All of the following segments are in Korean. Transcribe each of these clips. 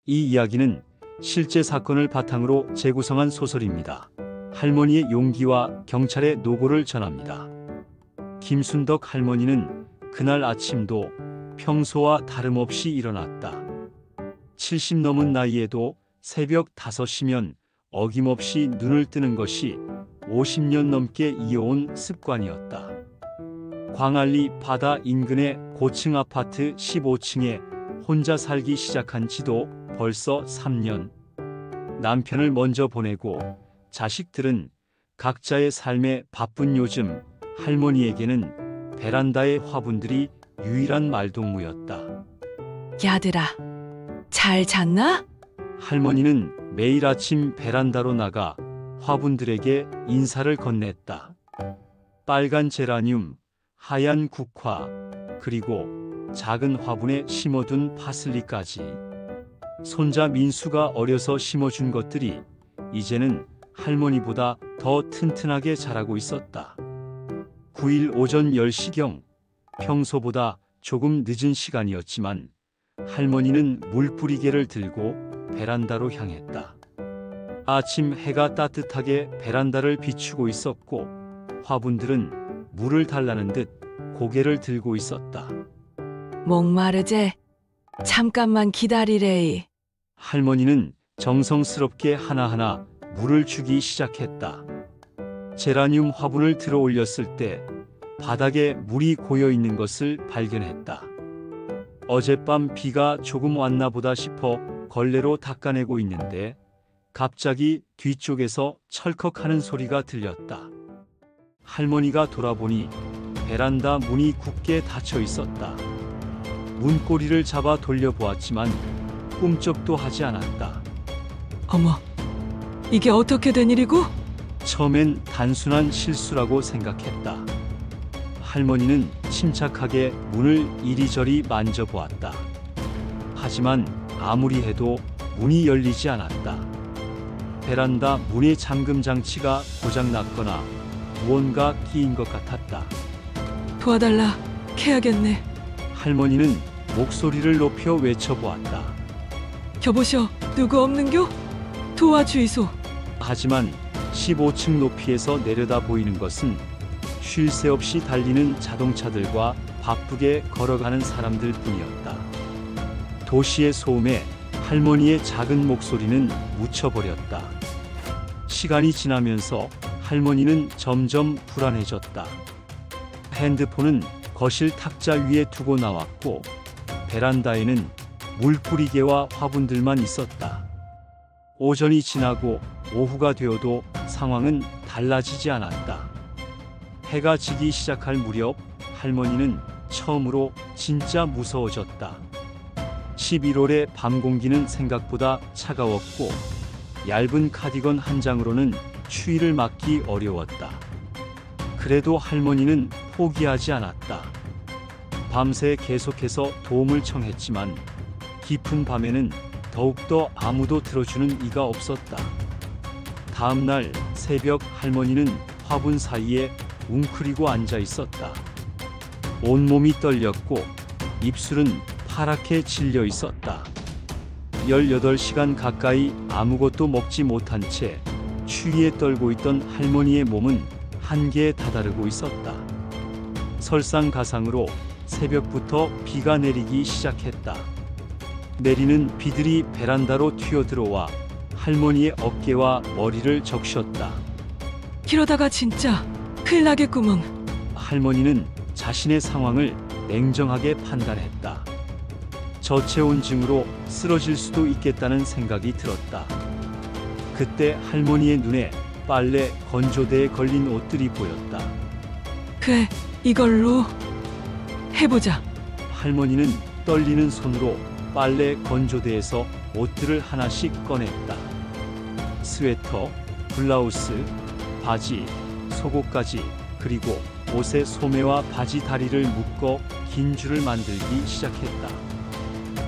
이 이야기는 실제 사건을 바탕으로 재구성한 소설입니다. 할머니의 용기와 경찰의 노고를 전합니다. 김순덕 할머니는 그날 아침도 평소와 다름없이 일어났다. 70 넘은 나이에도 새벽 5시면 어김없이 눈을 뜨는 것이 50년 넘게 이어온 습관이었다. 광안리 바다 인근의 고층 아파트 15층에 혼자 살기 시작한 지도 벌써 3년. 남편을 먼저 보내고 자식들은 각자의 삶에 바쁜 요즘 할머니에게는 베란다의 화분들이 유일한 말동무였다. 야들아, 잘 잤나? 할머니는 매일 아침 베란다로 나가 화분들에게 인사를 건넸다. 빨간 제라늄, 하얀 국화, 그리고 작은 화분에 심어둔 파슬리까지. 손자 민수가 어려서 심어준 것들이 이제는 할머니보다 더 튼튼하게 자라고 있었다. 9일 오전 10시경, 평소보다 조금 늦은 시간이었지만 할머니는 물뿌리개를 들고 베란다로 향했다. 아침 해가 따뜻하게 베란다를 비추고 있었고 화분들은 물을 달라는 듯 고개를 들고 있었다. 목마르제? 잠깐만 기다리래이. 할머니는 정성스럽게 하나하나 물을 주기 시작했다. 제라늄 화분을 들어 올렸을 때 바닥에 물이 고여 있는 것을 발견했다. 어젯밤 비가 조금 왔나 보다 싶어 걸레로 닦아내고 있는데 갑자기 뒤쪽에서 철컥하는 소리가 들렸다. 할머니가 돌아보니 베란다 문이 굳게 닫혀 있었다. 문고리를 잡아 돌려보았지만 꿈쩍도 하지 않았다. 어머, 이게 어떻게 된 일이고? 처음엔 단순한 실수라고 생각했다. 할머니는 침착하게 문을 이리저리 만져보았다. 하지만 아무리 해도 문이 열리지 않았다. 베란다 문의 잠금 장치가 고장났거나 무언가 끼인 것 같았다. 도와달라, 캐야겠네. 할머니는 목소리를 높여 외쳐보았다. 여보셔, 누구 없는겨? 도와주이소. 하지만 15층 높이에서 내려다 보이는 것은 쉴 새 없이 달리는 자동차들과 바쁘게 걸어가는 사람들 뿐이었다. 도시의 소음에 할머니의 작은 목소리는 묻혀버렸다. 시간이 지나면서 할머니는 점점 불안해졌다. 핸드폰은 거실 탁자 위에 두고 나왔고 베란다에는 물뿌리개와 화분들만 있었다. 오전이 지나고 오후가 되어도 상황은 달라지지 않았다. 해가 지기 시작할 무렵 할머니는 처음으로 진짜 무서워졌다. 11월의 밤 공기는 생각보다 차가웠고 얇은 카디건 한 장으로는 추위를 막기 어려웠다. 그래도 할머니는 포기하지 않았다. 밤새 계속해서 도움을 청했지만 깊은 밤에는 더욱더 아무도 들어주는 이가 없었다. 다음 날 새벽 할머니는 화분 사이에 웅크리고 앉아 있었다. 온몸이 떨렸고 입술은 파랗게 질려 있었다. 18시간 가까이 아무것도 먹지 못한 채 추위에 떨고 있던 할머니의 몸은 한계에 다다르고 있었다. 설상가상으로 새벽부터 비가 내리기 시작했다. 내리는 비들이 베란다로 튀어들어와 할머니의 어깨와 머리를 적셨다. 이러다가 진짜 큰일 나겠구먼. 할머니는 자신의 상황을 냉정하게 판단했다. 저체온증으로 쓰러질 수도 있겠다는 생각이 들었다. 그때 할머니의 눈에 빨래 건조대에 걸린 옷들이 보였다. 그래, 이걸로 해보자. 할머니는 떨리는 손으로 빨래 건조대에서 옷들을 하나씩 꺼냈다. 스웨터, 블라우스, 바지, 속옷까지, 그리고 옷의 소매와 바지 다리를 묶어 긴 줄을 만들기 시작했다.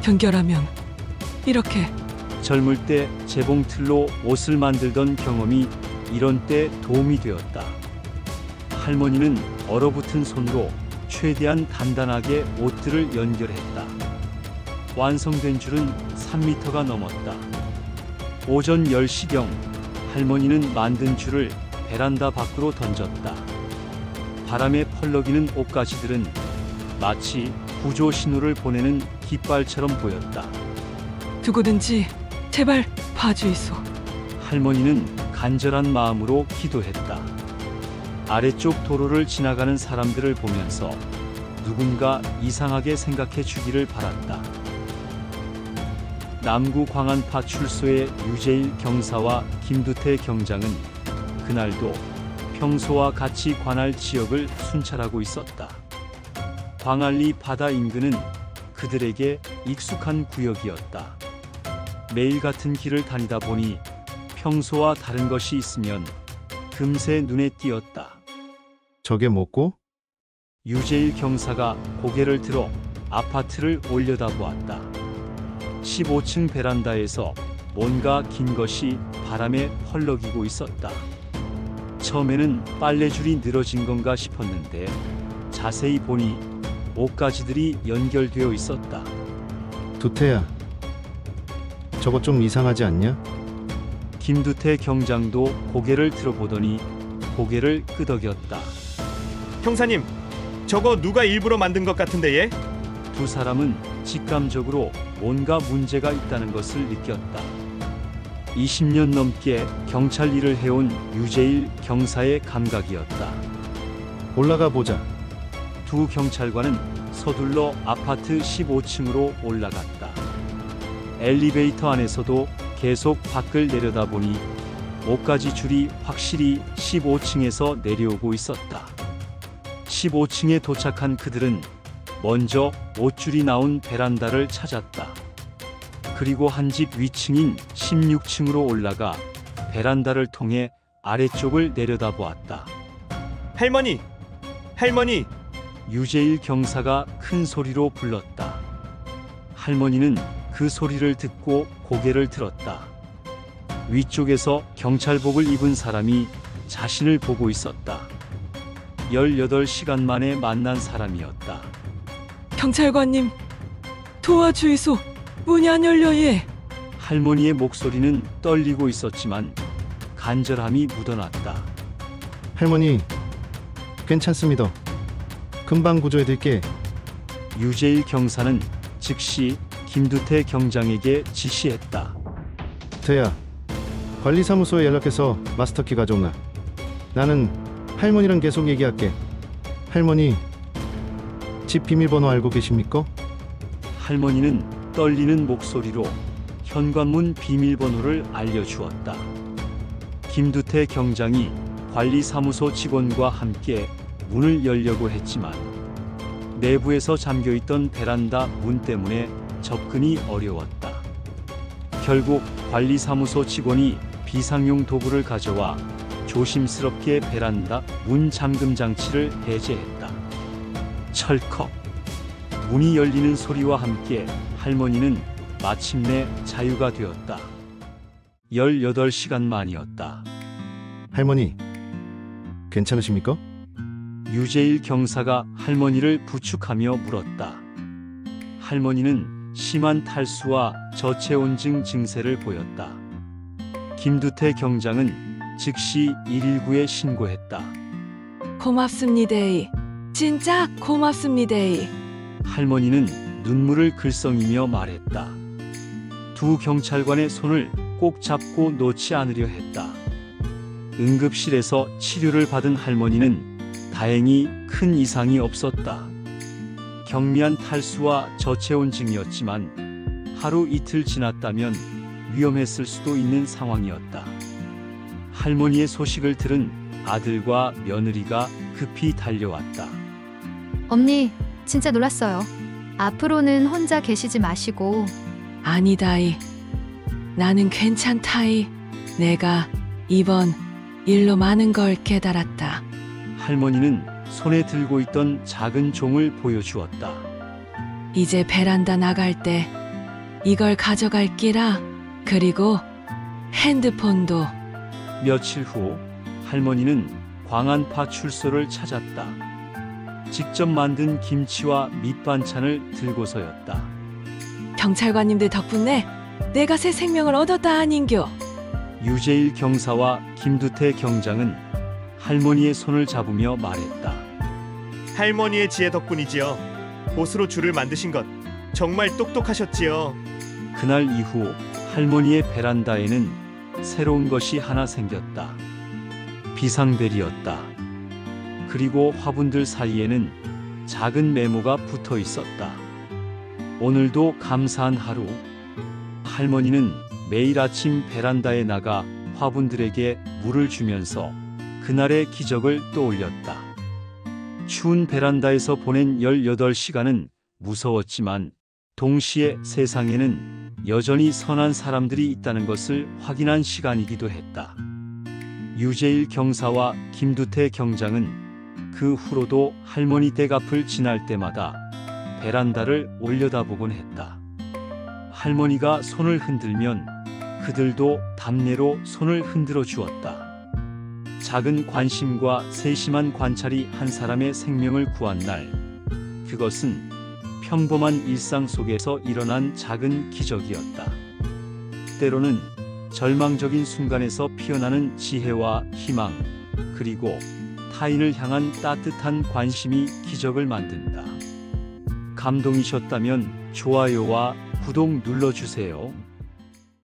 연결하면 이렇게. 젊을 때 재봉틀로 옷을 만들던 경험이 이런 때 도움이 되었다. 할머니는 얼어붙은 손으로 최대한 단단하게 옷들을 연결했다. 완성된 줄은 3미터가 넘었다. 오전 10시경 할머니는 만든 줄을 베란다 밖으로 던졌다. 바람에 펄럭이는 옷가지들은 마치 구조 신호를 보내는 깃발처럼 보였다. 누구든지 제발 봐주이소. 할머니는 간절한 마음으로 기도했다. 아래쪽 도로를 지나가는 사람들을 보면서 누군가 이상하게 생각해 주기를 바랐다. 남구 광안파 출소의 유재일 경사와 김두태 경장은 그날도 평소와 같이 관할 지역을 순찰하고 있었다. 광안리 바다 인근은 그들에게 익숙한 구역이었다. 매일 같은 길을 다니다 보니 평소와 다른 것이 있으면 금세 눈에 띄었다. 저게 뭐고? 유재일 경사가 고개를 들어 아파트를 올려다보았다. 15층 베란다에서 뭔가 긴 것이 바람에 펄럭이고 있었다. 처음에는 빨래줄이 늘어진 건가 싶었는데 자세히 보니 옷가지들이 연결되어 있었다. 두태야, 저거 좀 이상하지 않냐? 김두태 경장도 고개를 들어보더니 고개를 끄덕였다. 형사님, 저거 누가 일부러 만든 것 같은데 예? 두 사람은 직감적으로 뭔가 문제가 있다는 것을 느꼈다. 20년 넘게 경찰 일을 해온 유재일 경사의 감각이었다. 올라가 보자. 두 경찰관은 서둘러 아파트 15층으로 올라갔다. 엘리베이터 안에서도 계속 밖을 내려다보니 옷가지 줄이 확실히 15층에서 내려오고 있었다. 15층에 도착한 그들은 먼저 옷줄이 나온 베란다를 찾았다. 그리고 한 집 위층인 16층으로 올라가 베란다를 통해 아래쪽을 내려다보았다. 할머니! 할머니! 유재일 경사가 큰 소리로 불렀다. 할머니는 그 소리를 듣고 고개를 들었다. 위쪽에서 경찰복을 입은 사람이 자신을 보고 있었다. 18시간 만에 만난 사람이었다. 경찰관님, 도와주이소. 문이 안 열려 예. 할머니의 목소리는 떨리고 있었지만 간절함이 묻어났다. 할머니, 괜찮습니다. 금방 구조해드릴게. 유재일 경사는 즉시 김두태 경장에게 지시했다. 태야, 관리사무소에 연락해서 마스터키 가져오나. 나는 할머니랑 계속 얘기할게. 할머니, 집 비밀번호 알고 계십니까? 할머니는 떨리는 목소리로 현관문 비밀번호를 알려주었다. 김두태 경장이 관리사무소 직원과 함께 문을 열려고 했지만 내부에서 잠겨있던 베란다 문 때문에 접근이 어려웠다. 결국 관리사무소 직원이 비상용 도구를 가져와 조심스럽게 베란다 문 잠금 장치를 해제했다. 철컥! 문이 열리는 소리와 함께 할머니는 마침내 자유가 되었다. 18시간 만이었다. 할머니, 괜찮으십니까? 유재일 경사가 할머니를 부축하며 물었다. 할머니는 심한 탈수와 저체온증 증세를 보였다. 김두태 경장은 즉시 119에 신고했다. 고맙습니다. 진짜 고맙습니다. 할머니는 눈물을 글썽이며 말했다. 두 경찰관의 손을 꼭 잡고 놓지 않으려 했다. 응급실에서 치료를 받은 할머니는 다행히 큰 이상이 없었다. 경미한 탈수와 저체온증이었지만 하루 이틀 지났다면 위험했을 수도 있는 상황이었다. 할머니의 소식을 들은 아들과 며느리가 급히 달려왔다. 엄니, 진짜 놀랐어요. 앞으로는 혼자 계시지 마시고. 아니다이. 나는 괜찮다이. 내가 이번 일로 많은 걸 깨달았다. 할머니는 손에 들고 있던 작은 종을 보여주었다. 이제 베란다 나갈 때 이걸 가져갈 끼라. 그리고 핸드폰도. 며칠 후 할머니는 광안파 출소를 찾았다. 직접 만든 김치와 밑반찬을 들고서였다. 경찰관님들 덕분에 내가 새 생명을 얻었다 아닌겨. 유재일 경사와 김두태 경장은 할머니의 손을 잡으며 말했다. 할머니의 지혜 덕분이지요. 못으로 줄을 만드신 것 정말 똑똑하셨지요. 그날 이후 할머니의 베란다에는 새로운 것이 하나 생겼다. 비상벨이었다. 그리고 화분들 사이에는 작은 메모가 붙어 있었다. 오늘도 감사한 하루. 할머니는 매일 아침 베란다에 나가 화분들에게 물을 주면서 그날의 기적을 떠올렸다. 추운 베란다에서 보낸 18시간은 무서웠지만 동시에 세상에는 여전히 선한 사람들이 있다는 것을 확인한 시간이기도 했다. 유재일 경사와 김두태 경장은 그 후로도 할머니 댁 앞을 지날 때마다 베란다를 올려다보곤 했다. 할머니가 손을 흔들면 그들도 답례로 손을 흔들어 주었다. 작은 관심과 세심한 관찰이 한 사람의 생명을 구한 날, 그것은 평범한 일상 속에서 일어난 작은 기적이었다. 때로는 절망적인 순간에서 피어나는 지혜와 희망, 그리고 타인을 향한 따뜻한 관심이 기적을 만든다. 감동이셨다면 좋아요와 구독 눌러주세요.